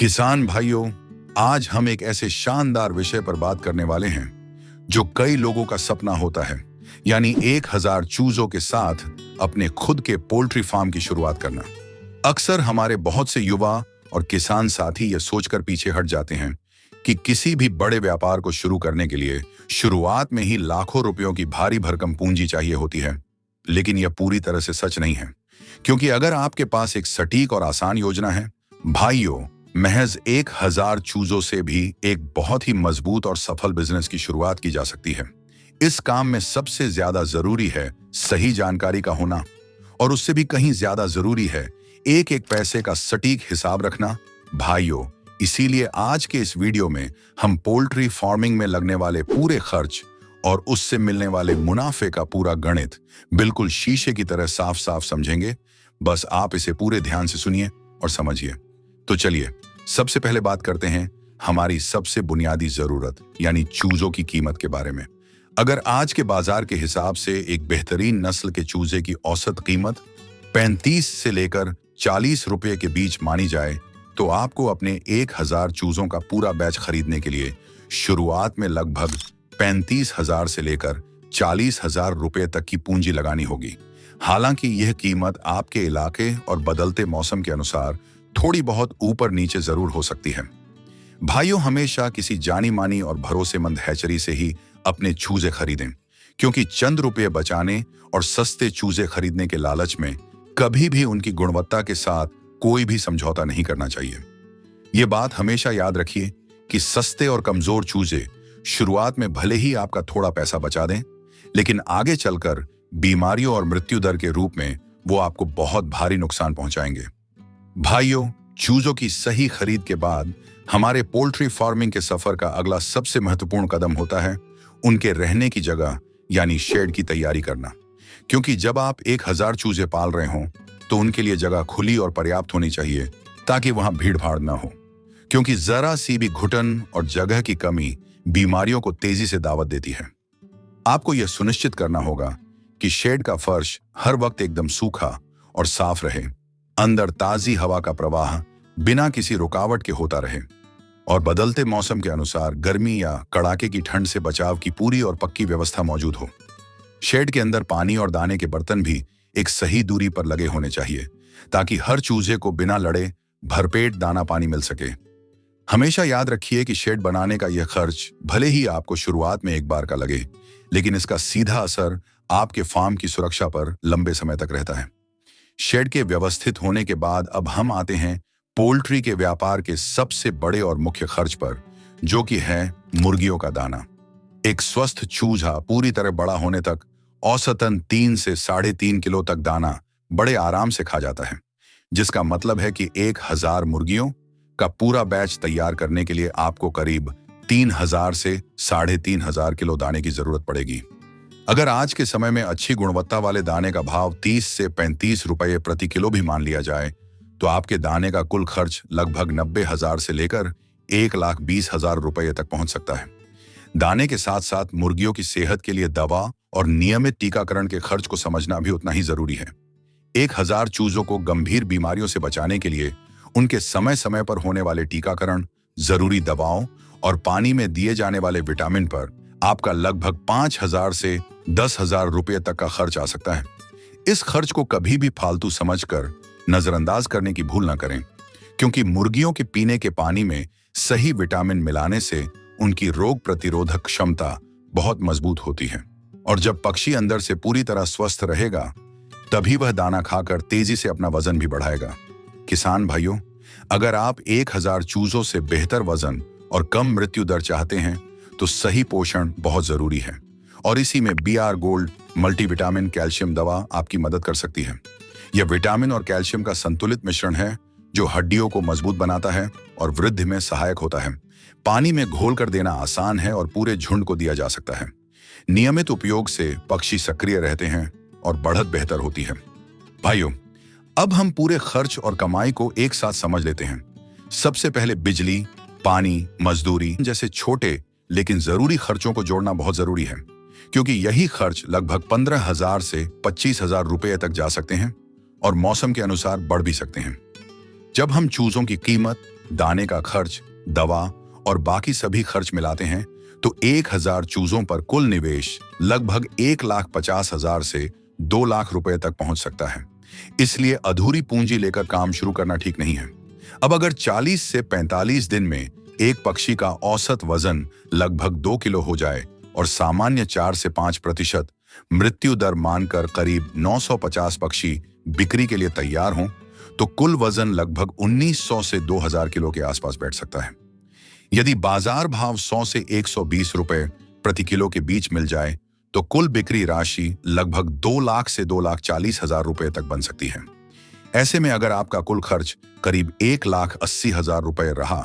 किसान भाइयों, आज हम एक ऐसे शानदार विषय पर बात करने वाले हैं जो कई लोगों का सपना होता है, यानी 1000 चूजों के साथ अपने खुद के पोल्ट्री फार्म की शुरुआत करना। अक्सर हमारे बहुत से युवा और किसान साथी ये सोचकर पीछे हट जाते हैं कि किसी भी बड़े व्यापार को शुरू करने के लिए शुरुआत में ही लाखों रुपयों की भारी भरकम पूंजी चाहिए होती है। लेकिन यह पूरी तरह से सच नहीं है, क्योंकि अगर आपके पास एक सटीक और आसान योजना है, भाइयों, महज 1000 चूजों से भी एक बहुत ही मजबूत और सफल बिजनेस की शुरुआत की जा सकती है। इस काम में सबसे ज्यादा जरूरी है सही जानकारी का होना, और उससे भी कहीं ज्यादा जरूरी है एक एक पैसे का सटीक हिसाब रखना। भाइयों, इसीलिए आज के इस वीडियो में हम पोल्ट्री फार्मिंग में लगने वाले पूरे खर्च और उससे मिलने वाले मुनाफे का पूरा गणित बिल्कुल शीशे की तरह साफ साफ समझेंगे। बस आप इसे पूरे ध्यान से सुनिए और समझिए। तो चलिए, सबसे पहले बात करते हैं हमारी सबसे बुनियादी जरूरत यानी चूजों की कीमत के बारे में। अगर आज के बाजार के हिसाब से एक बेहतरीन नस्ल के चूजे की औसत कीमत 35 से लेकर 40 रुपए के बीच मानी जाए, तो आपको अपने 1000 चूजों का पूरा बैच खरीदने के लिए शुरुआत में लगभग 35,000 से लेकर 40,000 रुपए तक की पूंजी लगानी होगी। हालांकि यह कीमत आपके इलाके और बदलते मौसम के अनुसार थोड़ी बहुत ऊपर नीचे जरूर हो सकती है। भाइयों, हमेशा किसी जानी मानी और भरोसेमंद हैचरी से ही अपने चूजे खरीदें, क्योंकि चंद रुपये बचाने और सस्ते चूजे खरीदने के लालच में कभी भी उनकी गुणवत्ता के साथ कोई भी समझौता नहीं करना चाहिए। ये बात हमेशा याद रखिए कि सस्ते और कमजोर चूजे शुरुआत में भले ही आपका थोड़ा पैसा बचा दें, लेकिन आगे चलकर बीमारियों और मृत्यु दर के रूप में वो आपको बहुत भारी नुकसान पहुंचाएंगे। भाइयों, चूजों की सही खरीद के बाद हमारे पोल्ट्री फार्मिंग के सफर का अगला सबसे महत्वपूर्ण कदम होता है उनके रहने की जगह यानी शेड की तैयारी करना। क्योंकि जब आप 1000 चूजे पाल रहे हों, तो उनके लिए जगह खुली और पर्याप्त होनी चाहिए, ताकि वहां भीड़ भाड़ ना हो। क्योंकि जरा सी भी घुटन और जगह की कमी बीमारियों को तेजी से दावत देती है। आपको यह सुनिश्चित करना होगा कि शेड का फर्श हर वक्त एकदम सूखा और साफ रहे, अंदर ताजी हवा का प्रवाह बिना किसी रुकावट के होता रहे, और बदलते मौसम के अनुसार गर्मी या कड़ाके की ठंड से बचाव की पूरी और पक्की व्यवस्था मौजूद हो। शेड के अंदर पानी और दाने के बर्तन भी एक सही दूरी पर लगे होने चाहिए, ताकि हर चूजे को बिना लड़े भरपेट दाना पानी मिल सके। हमेशा याद रखिए कि शेड बनाने का यह खर्च भले ही आपको शुरुआत में एक बार का लगे, लेकिन इसका सीधा असर आपके फार्म की सुरक्षा पर लंबे समय तक रहता है। शेड के व्यवस्थित होने के बाद अब हम आते हैं पोल्ट्री के व्यापार के सबसे बड़े और मुख्य खर्च पर, जो कि है मुर्गियों का दाना। एक स्वस्थ चूजा पूरी तरह बड़ा होने तक औसतन 3 से 3.5 किलो तक दाना बड़े आराम से खा जाता है, जिसका मतलब है कि 1000 मुर्गियों का पूरा बैच तैयार करने के लिए आपको करीब 3000 से 3500 किलो दाने की जरूरत पड़ेगी। अगर आज के समय में अच्छी गुणवत्ता वाले दाने का भाव 30 से 35 रुपये प्रति किलो भी मान लिया जाए, तो आपके दाने का कुल खर्च लगभग 90,000 से लेकर 1,20,000 रुपये तक पहुंच सकता है। दाने के साथ साथ मुर्गियों की सेहत के लिए दवा और नियमित टीकाकरण के खर्च को समझना भी उतना ही जरूरी है। 1000 चूजों को गंभीर बीमारियों से बचाने के लिए उनके समय समय पर होने वाले टीकाकरण, जरूरी दवाओं और पानी में दिए जाने वाले विटामिन पर आपका लगभग 5,000 से 10,000 रुपये तक का खर्च आ सकता है। इस खर्च को कभी भी फालतू समझकर नजरअंदाज करने की भूल न करें, क्योंकि मुर्गियों के पीने के पानी में सही विटामिन मिलाने से उनकी रोग प्रतिरोधक क्षमता बहुत मजबूत होती है, और जब पक्षी अंदर से पूरी तरह स्वस्थ रहेगा, तभी वह दाना खाकर तेजी से अपना वजन भी बढ़ाएगा। किसान भाइयों, अगर आप 1000 चूजों से बेहतर वजन और कम मृत्यु दर चाहते हैं, तो सही पोषण बहुत जरूरी है, और इसी में BR गोल्ड मल्टीविटामिन कैल्शियम दवा आपकी मदद कर सकती है। यह विटामिन और कैल्शियम का संतुलित मिश्रण है, जो हड्डियों को मजबूत बनाता है और वृद्धि में सहायक होता है। पानी में घोल कर देना आसान है और पूरे झुंड को दिया जा सकता है। नियमित उपयोग से पक्षी सक्रिय रहते हैं और बढ़त बेहतर होती है। भाइयों, अब हम पूरे खर्च और कमाई को एक साथ समझ लेते हैं। सबसे पहले बिजली, पानी, मजदूरी जैसे छोटे लेकिन जरूरी खर्चों को जोड़ना बहुत जरूरी है, क्योंकि यही खर्च लगभग 15,000 से 25,000 रुपये तक जा सकते हैं और मौसम के अनुसार बढ़ भी सकते हैं। जब हम चूजों की कीमत दाने का खर्च, दवा और बाकी सभी खर्च मिलाते हैं तो 1000 चूजों पर कुल निवेश लगभग 1,50,000 से 2 लाख रुपए तक पहुंच सकता है। इसलिए अधूरी पूंजी लेकर काम शुरू करना ठीक नहीं है। अब अगर 40 से 45 दिन में एक पक्षी का औसत वजन लगभग 2 किलो हो जाए और सामान्य 4 से 5% मृत्यु दर मानकर करीब 950 पक्षी बिक्री के लिए तैयार हों, तो कुल वजन लगभग 1900 से 2000 किलो के आसपास बैठ सकता है। यदि बाजार भाव 100 से 120 रुपए प्रति किलो के बीच मिल जाए तो कुल बिक्री राशि लगभग 2 लाख से 2,40,000 रुपए तक बन सकती है। ऐसे में अगर आपका कुल खर्च करीब 1,80,000 रुपए रहा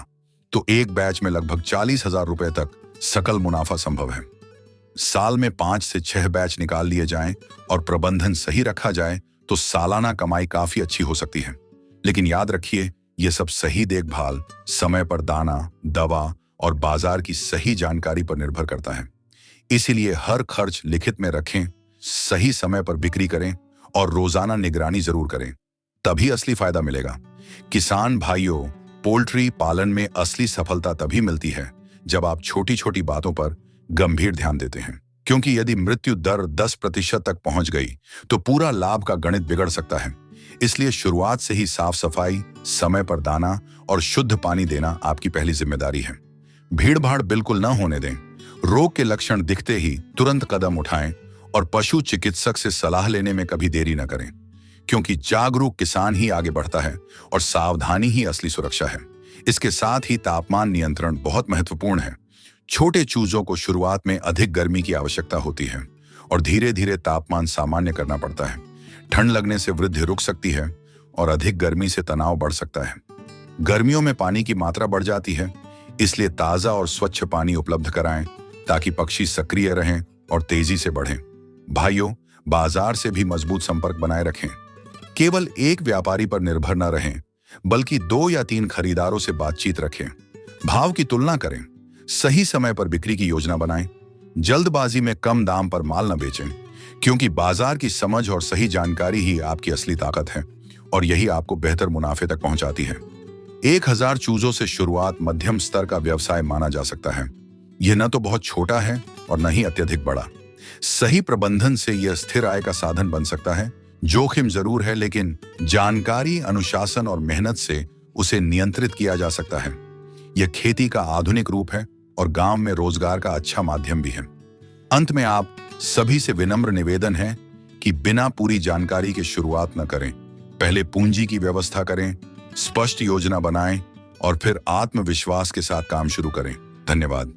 तो एक बैच में लगभग 40,000 रुपए तक सकल मुनाफा संभव है। साल में 5 से 6 बैच निकाल लिए जाएं और प्रबंधन सही रखा जाए तो सालाना कमाई काफी अच्छी हो सकती है। लेकिन याद रखिए, यह सब सही देखभाल, समय पर दाना, दवा और बाजार की सही जानकारी पर निर्भर करता है। इसीलिए हर खर्च लिखित में रखें, सही समय पर बिक्री करें और रोजाना निगरानी जरूर करें, तभी असली फायदा मिलेगा। किसान भाइयों, पोल्ट्री पालन में असली सफलता तभी मिलती है जब आप छोटी छोटी बातों पर गंभीर ध्यान देते हैं, क्योंकि यदि मृत्यु दर 10% तक पहुंच गई तो पूरा लाभ का गणित बिगड़ सकता है। इसलिए शुरुआत से ही साफ सफाई, समय पर दाना और शुद्ध पानी देना आपकी पहली जिम्मेदारी है। भीड़ भाड़ बिल्कुल न होने दें। रोग के लक्षण दिखते ही तुरंत कदम उठाएं और पशु चिकित्सक से सलाह लेने में कभी देरी न करें, क्योंकि जागरूक किसान ही आगे बढ़ता है और सावधानी ही असली सुरक्षा है। इसके साथ ही तापमान नियंत्रण बहुत महत्वपूर्ण है। छोटे चूजों को शुरुआत में अधिक गर्मी की आवश्यकता होती है और धीरे धीरे तापमान सामान्य करना पड़ता है। ठंड लगने से वृद्धि रुक सकती है और अधिक गर्मी से तनाव बढ़ सकता है। गर्मियों में पानी की मात्रा बढ़ जाती है, इसलिए ताजा और स्वच्छ पानी उपलब्ध कराएं ताकि पक्षी सक्रिय रहें और तेजी से बढ़ें। भाइयों, बाजार से भी मजबूत संपर्क बनाए रखें। केवल एक व्यापारी पर निर्भर न रहें, बल्कि 2 या 3 खरीदारों से बातचीत रखें। भाव की तुलना करें, सही समय पर बिक्री की योजना बनाएं। जल्दबाजी में कम दाम पर माल न बेचें, क्योंकि बाजार की समझ और सही जानकारी ही आपकी असली ताकत है और यही आपको बेहतर मुनाफे तक पहुंचाती है। 1000 चूजों से शुरुआत मध्यम स्तर का व्यवसाय माना जा सकता है। यह न तो बहुत छोटा है और न ही अत्यधिक बड़ा। सही प्रबंधन से यह स्थिर आय का साधन बन सकता है। जोखिम जरूर है, लेकिन जानकारी, अनुशासन और मेहनत से उसे नियंत्रित किया जा सकता है। यह खेती का आधुनिक रूप है और गांव में रोजगार का अच्छा माध्यम भी है। अंत में आप सभी से विनम्र निवेदन है कि बिना पूरी जानकारी के शुरुआत न करें। पहले पूंजी की व्यवस्था करें, स्पष्ट योजना बनाएं और फिर आत्मविश्वास के साथ काम शुरू करें। धन्यवाद।